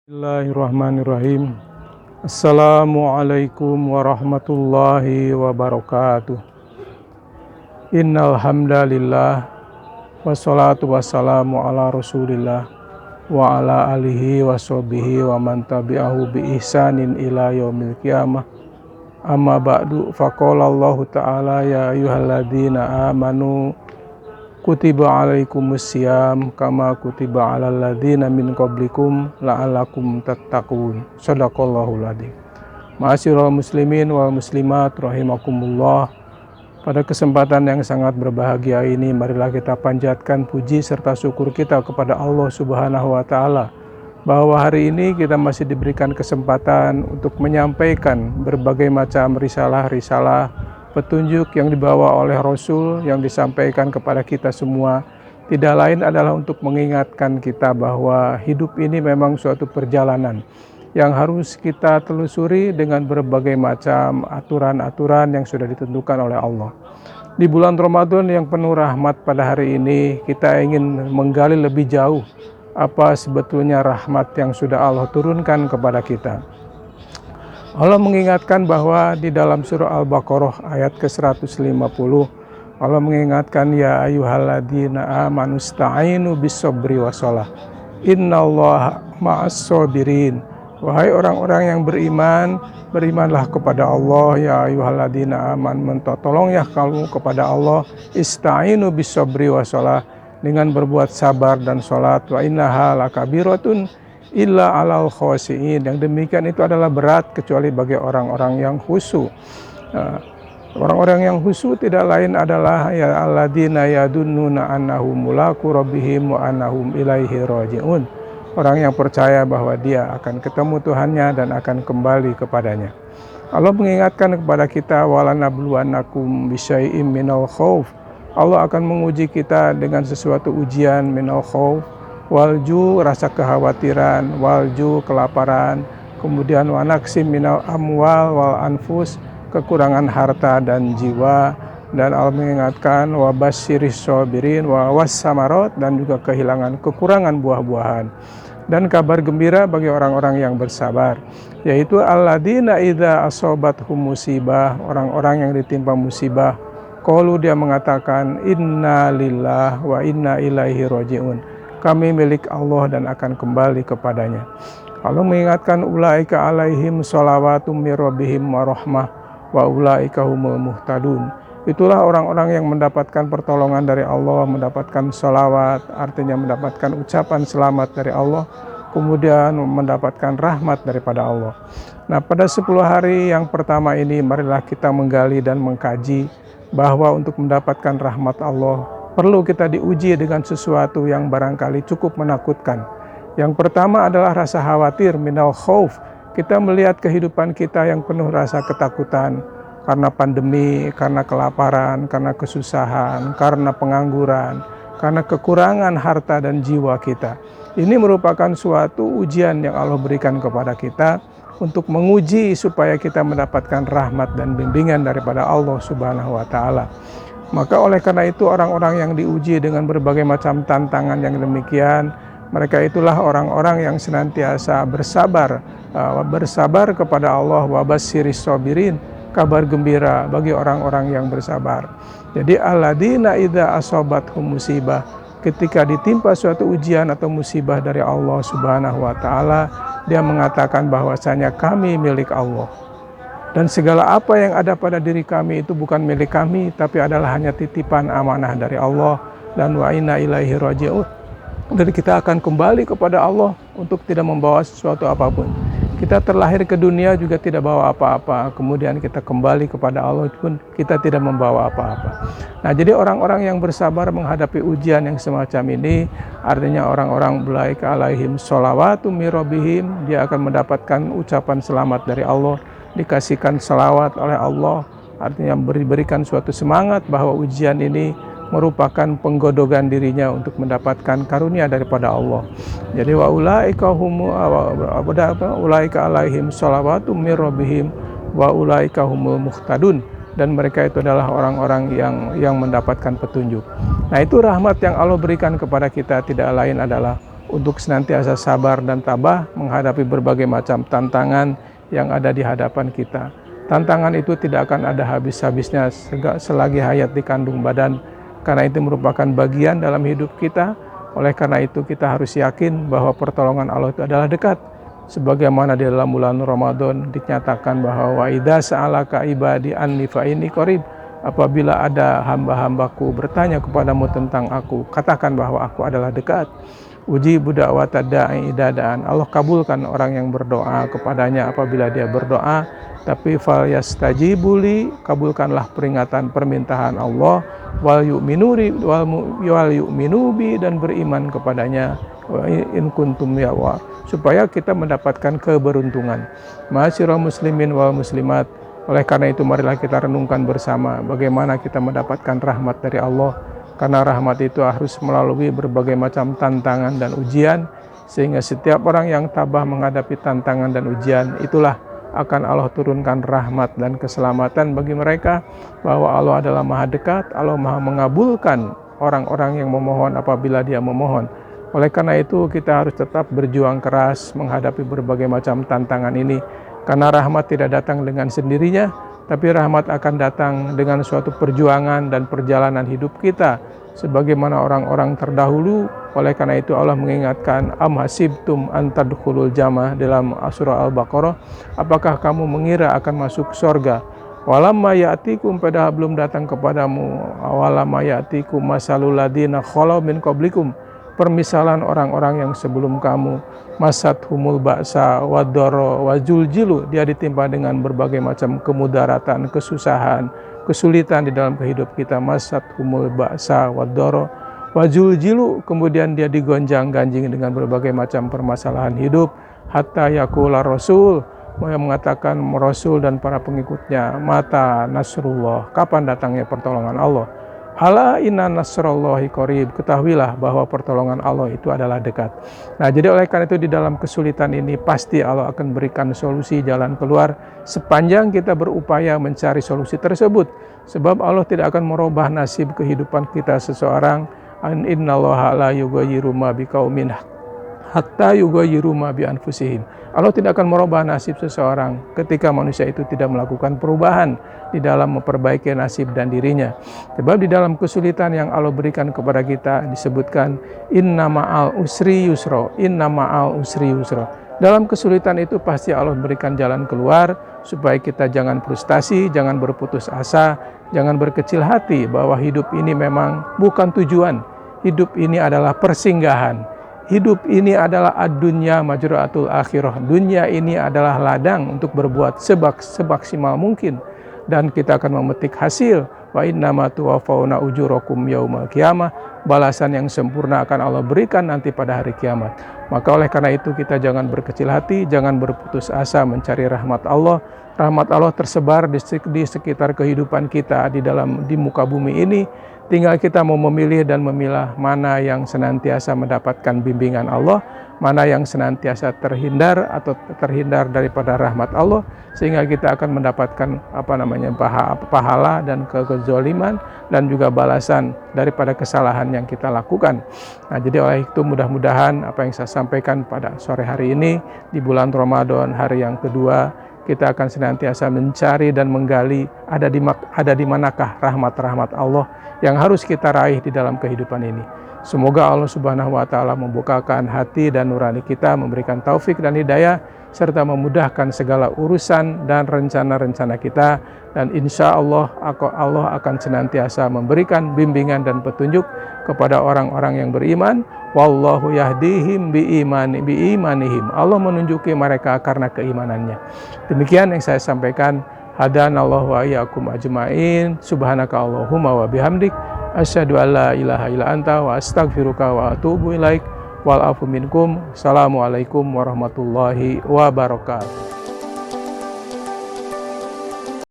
Bismillahirrahmanirrahim. Assalamualaikum warahmatullahi wabarakatuh. Innal hamdalillah wassalatu wassalamu ala Rasulillah wa ala alihi washabihi wa man tabi'ahu bi ihsanin ila yaumil qiyamah. Amma ba'du, faqala Allah ta'ala ya ayyuhalladzina amanu kutiba alaikumusiyam kama kutiba alal ladzina min qablikum la'allakum tattaqun. Shadaqallahul adzim. Ma'asyiral muslimin wal muslimat rahimakumullah. Pada kesempatan yang sangat berbahagia ini, marilah kita panjatkan puji serta syukur kita kepada Allah Subhanahu wa taala bahwa hari ini kita masih diberikan kesempatan untuk menyampaikan berbagai macam risalah-risalah petunjuk yang dibawa oleh Rasul yang disampaikan kepada kita semua. Tidak lain adalah untuk mengingatkan kita bahwa hidup ini memang suatu perjalanan yang harus kita telusuri dengan berbagai macam aturan-aturan yang sudah ditentukan oleh Allah. Di bulan Ramadan yang penuh rahmat pada hari ini, kita ingin menggali lebih jauh apa sebetulnya rahmat yang sudah Allah turunkan kepada kita. Allah mengingatkan bahwa di dalam surah Al-Baqarah ayat ke-150, Allah mengingatkan ya ayyuhalladzina amanu sta'inu bis-sabri wassalah innallaha ma'as-sabirin. Wahai orang-orang yang beriman, berimanlah kepada Allah. Ya ayyuhalladzina amanu, tolonglah kamu kepada Allah, ista'inu bis-sabri wassalah, dengan berbuat sabar dan salat. Wa innaha lakabiratun illa alal khosiin. Yang demikian itu adalah berat kecuali bagi orang-orang yang khusyuk. Orang-orang yang khusyuk tidak lain adalah ya alladzina yadunnuna annahum mulaqu rabbihim wa annahum ilaihi rajiun. Orang yang percaya bahwa dia akan ketemu Tuhannya dan akan kembali kepadanya. Allah mengingatkan kepada kita walanabluwannakum bisyai'im minal khauf. Allah akan menguji kita dengan sesuatu ujian minal khauf, walju rasa kekhawatiran, walju kelaparan, kemudian wanaksim minal amwal wal anfus, kekurangan harta dan jiwa, dan Allah mengingatkan wabasyiris sabirin wa wassamarot, dan juga kehilangan kekurangan buah-buahan, dan kabar gembira bagi orang-orang yang bersabar, yaitu alladzina idza asobathum musibah, orang-orang yang ditimpa musibah, qalu, dia mengatakan inna lillah wa inna ilaihi rajiun, kami milik Allah dan akan kembali kepadanya. Allah mengingatkan ulaika alaihim shalawatum mir rabbihim wa rahmah wa ulaika humul muhtadun. Itulah orang-orang yang mendapatkan pertolongan dari Allah, mendapatkan sholawat, artinya mendapatkan ucapan selamat dari Allah, kemudian mendapatkan rahmat daripada Allah. Nah, pada 10 hari yang pertama ini, marilah kita menggali dan mengkaji bahwa untuk mendapatkan rahmat Allah perlu kita diuji dengan sesuatu yang barangkali cukup menakutkan. Yang pertama adalah rasa khawatir, minal khauf. Kita melihat kehidupan kita yang penuh rasa ketakutan karena pandemi, karena kelaparan, karena kesusahan, karena pengangguran, karena kekurangan harta dan jiwa kita. Ini merupakan suatu ujian yang Allah berikan kepada kita untuk menguji supaya kita mendapatkan rahmat dan bimbingan daripada Allah Subhanahu wa taala. Maka oleh karena itu orang-orang yang diuji dengan berbagai macam tantangan yang demikian, mereka itulah orang-orang yang senantiasa bersabar kepada Allah. Wabasyiris sabirin, kabar gembira bagi orang-orang yang bersabar. Jadi alladzina idza asobathum musibah, ketika ditimpa suatu ujian atau musibah dari Allah Subhanahu wa taala, dia mengatakan bahwasanya kami milik Allah. Dan segala apa yang ada pada diri kami itu bukan milik kami, tapi adalah hanya titipan amanah dari Allah, dan wa inna ilaihi rajiun. Dan kita akan kembali kepada Allah untuk tidak membawa sesuatu apapun. Kita terlahir ke dunia juga tidak bawa apa-apa, kemudian kita kembali kepada Allah pun kita tidak membawa apa-apa. Nah, jadi orang-orang yang bersabar menghadapi ujian yang semacam ini, artinya orang-orang ulaika alaihim shalawatum mir rabbihim, dia akan mendapatkan ucapan selamat dari Allah, dikasihkan selawat oleh Allah, artinya berikan suatu semangat bahwa ujian ini merupakan penggodogan dirinya untuk mendapatkan karunia daripada Allah. Jadi wa ulaika alaihim shalawatum mir rabbihim wa ulaika humul muhtadun, dan mereka itu adalah orang-orang yang mendapatkan petunjuk. Nah, itu rahmat yang Allah berikan kepada kita, tidak lain adalah untuk senantiasa sabar dan tabah menghadapi berbagai macam tantangan yang ada di hadapan kita. Tantangan itu tidak akan ada habis-habisnya selagi hayat dikandung badan, karena itu merupakan bagian dalam hidup kita. Oleh karena itu kita harus yakin bahwa pertolongan Allah itu adalah dekat. Sebagaimana di dalam bulan Ramadan dinyatakan bahwa wa idza sa'alaka ibadi anni fa inni qarib. Apabila ada hamba-hambaku bertanya kepadamu tentang aku, katakan bahwa aku adalah dekat. Uji budak da'i idadaan. Allah kabulkan orang yang berdoa kepadanya apabila dia berdoa. Tapi fal yastajibuli, kabulkanlah peringatan permintaan Allah, wal yu'minu bi, dan beriman kepadanya, in kuntum yawa, supaya kita mendapatkan keberuntungan. Ma'asyiral muslimin wal muslimat, oleh karena itu marilah kita renungkan bersama bagaimana kita mendapatkan rahmat dari Allah. Karena rahmat itu harus melalui berbagai macam tantangan dan ujian, sehingga setiap orang yang tabah menghadapi tantangan dan ujian, itulah akan Allah turunkan rahmat dan keselamatan bagi mereka, bahwa Allah adalah maha dekat, Allah maha mengabulkan orang-orang yang memohon apabila dia memohon. Oleh karena itu kita harus tetap berjuang keras menghadapi berbagai macam tantangan ini, karena rahmat tidak datang dengan sendirinya, tapi rahmat akan datang dengan suatu perjuangan dan perjalanan hidup kita sebagaimana orang-orang terdahulu. Oleh karena itu Allah mengingatkan, am hasibtum an tadkhulul jannah dalam surah Al-Baqarah, apakah kamu mengira akan masuk surga? Walamma ya'tikum, padahal belum datang kepadamu, awalamma ya'tikum masalul ladina khalau min qablikum, permisalan orang-orang yang sebelum kamu, masat humul ba'sa wadoro wajuljilu, dia ditimpa dengan berbagai macam kemudaratan, kesusahan, kesulitan di dalam kehidupan kita. Masat humul ba'sa wadoro wajuljilu, kemudian dia digonjang-ganjing dengan berbagai macam permasalahan hidup. Hatta yakula rasul, yang mengatakan Rasul dan para pengikutnya, mata nasrullah, kapan datangnya pertolongan Allah? Ala inna nasrallahi qarib, ketahuilah bahwa pertolongan Allah itu adalah dekat. Nah, jadi oleh karena itu di dalam kesulitan ini pasti Allah akan berikan solusi, jalan keluar, sepanjang kita berupaya mencari solusi tersebut. Sebab Allah tidak akan merubah nasib kehidupan kita seseorang. Innallaha la yughayyiru ma biqaumin hatta yughayyiru ma bi anfusihim. Allah tidak akan merubah nasib seseorang ketika manusia itu tidak melakukan perubahan di dalam memperbaiki nasib dan dirinya. Sebab di dalam kesulitan yang Allah berikan kepada kita disebutkan inna ma'al usri yusra, inna ma'al usri yusra. Dalam kesulitan itu pasti Allah berikan jalan keluar, supaya kita jangan frustasi, jangan berputus asa, jangan berkecil hati bahwa hidup ini memang bukan tujuan. Hidup ini adalah persinggahan. Hidup ini adalah ad-dunya majra'atul akhirah. Dunia ini adalah ladang untuk berbuat semaksimal mungkin, dan kita akan memetik hasil. Wa innama tuwaffawna ujurakum yaumal qiyamah, balasan yang sempurna akan Allah berikan nanti pada hari kiamat. Maka oleh karena itu kita jangan berkecil hati, jangan berputus asa mencari rahmat Allah. Rahmat Allah tersebar di sekitar kehidupan kita di muka bumi ini. Tinggal kita mau memilih dan memilah mana yang senantiasa mendapatkan bimbingan Allah, mana yang senantiasa terhindar daripada rahmat Allah, sehingga kita akan mendapatkan pahala dan kezaliman dan juga balasan daripada kesalahan yang kita lakukan. Nah, jadi oleh itu mudah-mudahan apa yang saya sampaikan pada sore hari ini di bulan Ramadan, hari yang kedua, kita akan senantiasa mencari dan menggali ada di manakah rahmat-rahmat Allah yang harus kita raih di dalam kehidupan ini. Semoga Allah Subhanahu wa Ta'ala membukakan hati dan nurani kita, memberikan taufik dan hidayah, serta memudahkan segala urusan dan rencana-rencana kita. Dan insya Allah Allah akan senantiasa memberikan bimbingan dan petunjuk kepada orang-orang yang beriman. Wallahu yahdihim biimanihim. Allah menunjuki mereka karena keimanannya. Demikian yang saya sampaikan. Hadanallahu wa iyyakum ajmain. Subhanaka Allahumma wa bihamdik, asyhadu an la ilaha illa anta wa astaghfiruka wa atubu ilaik. Wal afu minkum. Assalamualaikum warahmatullahi wabarakatuh.